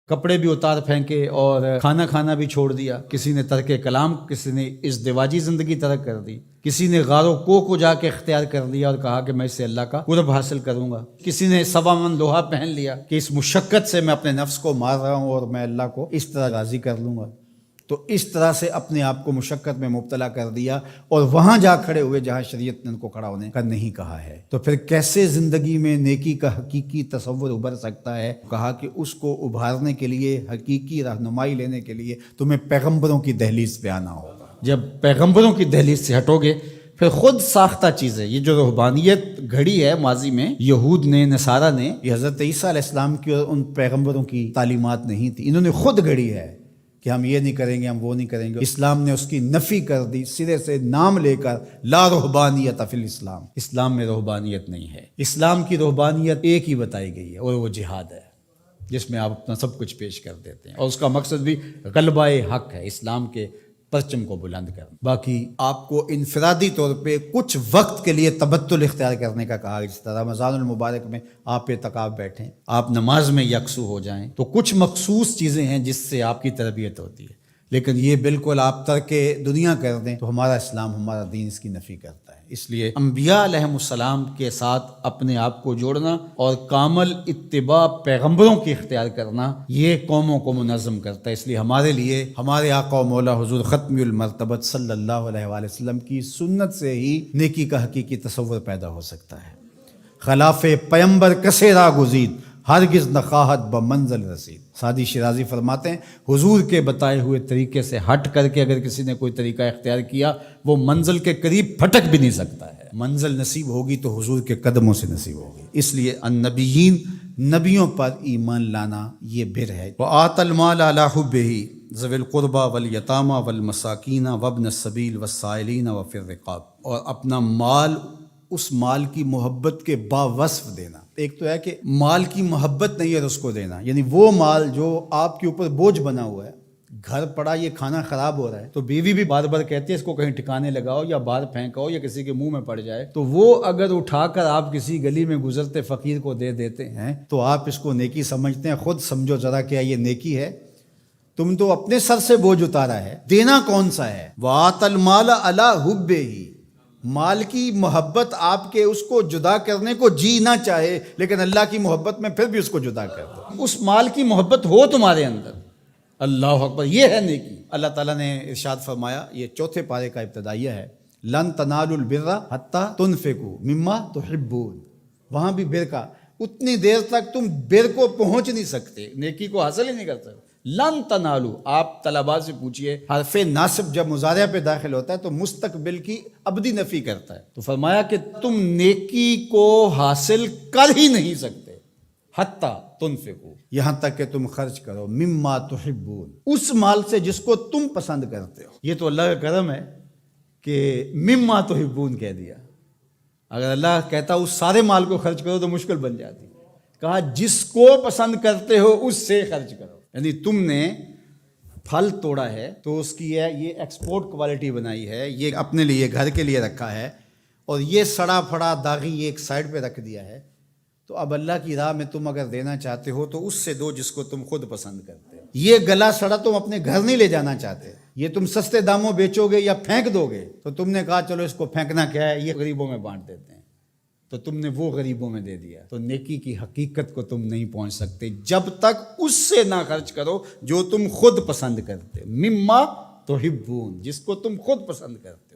کپڑے بھی اتار پھینکے اور کھانا کھانا بھی چھوڑ دیا، کسی نے ترک کلام، کسی نے ازدواجی زندگی ترک کر دی، کسی نے غار و کوہ کو جا کے اختیار کر لیا اور کہا کہ میں اس سے اللہ کا قرب حاصل کروں گا، کسی نے سوا من لوہا پہن لیا کہ اس مشقت سے میں اپنے نفس کو مار رہا ہوں اور میں اللہ کو اس طرح راضی کر لوں گا۔ تو اس طرح سے اپنے آپ کو مشقت میں مبتلا کر دیا اور وہاں جا کھڑے ہوئے جہاں شریعت نے ان کو کھڑا ہونے کا نہیں کہا ہے۔ تو پھر کیسے زندگی میں نیکی کا حقیقی تصور ابھر سکتا ہے؟ کہا کہ اس کو ابھارنے کے لیے، حقیقی رہنمائی لینے کے لیے تمہیں پیغمبروں کی دہلیز پہ آنا ہوگا۔ جب پیغمبروں کی دہلیز سے ہٹو گے پھر خود ساختہ چیزیں، یہ جو روحانیت گھڑی ہے ماضی میں یہود نے، نصارہ نے، یہ حضرت عیسیٰ علیہ السلام کی اور ان پیغمبروں کی تعلیمات نہیں تھی، انہوں نے خود گھڑی ہے کہ ہم یہ نہیں کریں گے، ہم وہ نہیں کریں گے۔ اسلام نے اس کی نفی کر دی، سرے سے نام لے کر، لا رہبانیت فی الاسلام، اسلام میں رہبانیت نہیں ہے۔ اسلام کی رہبانیت ایک ہی بتائی گئی ہے اور وہ جہاد ہے، جس میں آپ اپنا سب کچھ پیش کر دیتے ہیں، اور اس کا مقصد بھی غلبہ حق ہے، اسلام کے پرچم کو بلند کرنا۔ باقی آپ کو انفرادی طور پہ کچھ وقت کے لیے تبتل اختیار کرنے کا کہا، جس طرح رمضان المبارک میں آپ اعتکاف بیٹھیں، آپ نماز میں یکسو ہو جائیں، تو کچھ مخصوص چیزیں ہیں جس سے آپ کی تربیت ہوتی ہے، لیکن یہ بالکل آپ ترک دنیا کر دیں تو ہمارا اسلام، ہمارا دین اس کی نفی کرتا ہے۔ اس لیے انبیاء علیہ السلام کے ساتھ اپنے آپ کو جوڑنا اور کامل اتباع پیغمبروں کی اختیار کرنا، یہ قوموں کو منظم کرتا ہے۔ اس لیے ہمارے لیے ہمارے آقا و مولا حضور ختم المرتبت صلی اللہ علیہ وآلہ وسلم کی سنت سے ہی نیکی کا حقیقی تصور پیدا ہو سکتا ہے۔ خلاف پیمبر کسے را گزید، ہرگز نخواہت بمنزل رسید۔ سعدی شیرازی فرماتے ہیں حضور کے بتائے ہوئے طریقے سے ہٹ کر کے اگر کسی نے کوئی طریقہ اختیار کیا، وہ منزل کے قریب پھٹک بھی نہیں سکتا ہے۔ منزل نصیب ہوگی تو حضور کے قدموں سے نصیب ہوگی۔ اس لیے النبیین، نبیوں پر ایمان لانا یہ بر ہے۔ وآت المال علی حبہ ذوی القربى والیتامى والمساکین وابن السبیل والسائلین وفی الرقاب، اور اپنا مال، اس مال کی محبت کے باوصف دینا۔ ایک تو ہے کہ مال کی محبت نہیں ہے اس کو دینا، یعنی وہ مال جو آپ کے اوپر بوجھ بنا ہوا ہے، گھر پڑا یہ کھانا خراب ہو رہا ہے تو بیوی بھی بار بار کہتی ہے اس کو کہیں ٹھکانے لگاؤ یا باہر پھینکاؤ یا کسی کے منہ میں پڑ جائے، تو وہ اگر اٹھا کر آپ کسی گلی میں گزرتے فقیر کو دے دیتے ہیں تو آپ اس کو نیکی سمجھتے ہیں۔ خود سمجھو ذرا کیا یہ نیکی ہے؟ تم تو اپنے سر سے بوجھ اتارا ہے، دینا کون سا ہے؟ وآت المال علی حبہ، مال کی محبت آپ کے اس کو جدا کرنے کو جی نہ چاہے، لیکن اللہ کی محبت میں پھر بھی اس کو جدا کر دو۔ اس مال کی محبت ہو تمہارے اندر، اللہ اکبر، یہ ہے نیکی۔ اللہ تعالیٰ نے ارشاد فرمایا، یہ چوتھے پارے کا ابتدائیہ ہے، لن تنالوا البر حتی تنفقوا مما تحبون۔ وہاں بھی بر کا، اتنی دیر تک تم بر کو پہنچ نہیں سکتے، نیکی کو حاصل ہی نہیں کر سکتے۔ لن تنالو، آپ طلباء سے پوچھئے، حرف ناصب جب مضارع پہ داخل ہوتا ہے تو مستقبل کی ابدی نفی کرتا ہے، تو فرمایا کہ تم نیکی کو حاصل کر ہی نہیں سکتے حتی تنفقوا، یہاں تک کہ تم خرچ کرو، مما تحبون، اس مال سے جس کو تم پسند کرتے ہو۔ یہ تو اللہ کا کرم ہے کہ مما تحبون کہہ دیا، اگر اللہ کہتا اس سارے مال کو خرچ کرو تو مشکل بن جاتی۔ کہا جس کو پسند کرتے ہو اس سے خرچ کرو، یعنی تم نے پھل توڑا ہے تو اس کی یہ ایکسپورٹ کوالٹی بنائی ہے، یہ اپنے لیے گھر کے لیے رکھا ہے، اور یہ سڑا پھڑا داغی یہ ایک سائڈ پہ رکھ دیا ہے، تو اب اللہ کی راہ میں تم اگر دینا چاہتے ہو تو اس سے دو جس کو تم خود پسند کرتے ہو۔ یہ گلا سڑا تم اپنے گھر نہیں لے جانا چاہتے، یہ تم سستے داموں بیچو گے یا پھینک دو گے، تو تم نے کہا چلو اس کو پھینکنا کیا ہے، یہ غریبوں میں بانٹ دیتے ہیں، تو تم نے وہ غریبوں میں دے دیا۔ تو نیکی کی حقیقت کو تم نہیں پہنچ سکتے جب تک اس سے نہ خرچ کرو جو تم خود پسند کرتے، مما تحبون، جس کو تم خود پسند کرتے۔